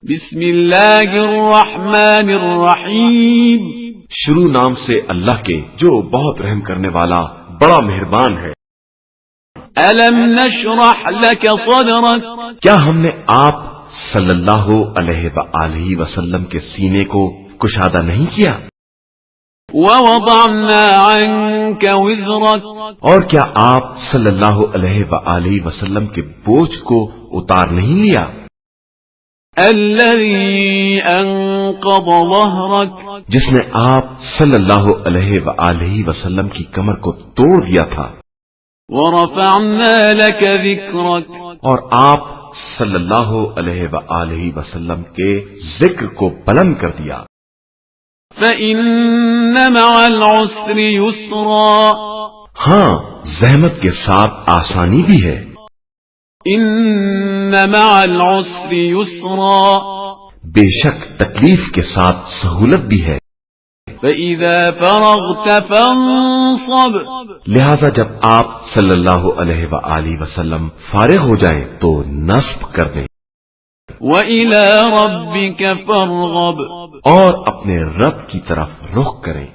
بسم اللہ الرحمن الرحیم، شروع نام سے اللہ کے جو بہت رحم کرنے والا بڑا مہربان ہے۔ الم نشرح لك صدرك، کیا ہم نے آپ صلی اللہ علیہ وآلہ وسلم کے سینے کو کشادہ نہیں کیا؟ ووضعنا عنك وزرك، اور کیا آپ صلی اللہ علیہ وآلہ وسلم کے بوجھ کو اتار نہیں لیا؟ الذي انقض ظهرك، جس نے آپ صلی اللہ علیہ وآلہ وسلم کی کمر کو توڑ دیا تھا۔ ورفعنا لك ذكرك، اور آپ صلی اللہ علیہ وآلہ وسلم کے ذکر کو بلند کر دیا۔ فإن مع العسر يسرا، ہاں زحمت کے ساتھ آسانی بھی ہے۔ ان مع العسر يسرا، بے شک تکلیف کے ساتھ سہولت بھی ہے۔ فإذا فرغت فانصب، لہذا جب آپ صلی اللہ علیہ وآلہ وسلم فارغ ہو جائیں تو نصب کر دیں، وإلى ربك فارغب، اور اپنے رب کی طرف رخ کریں۔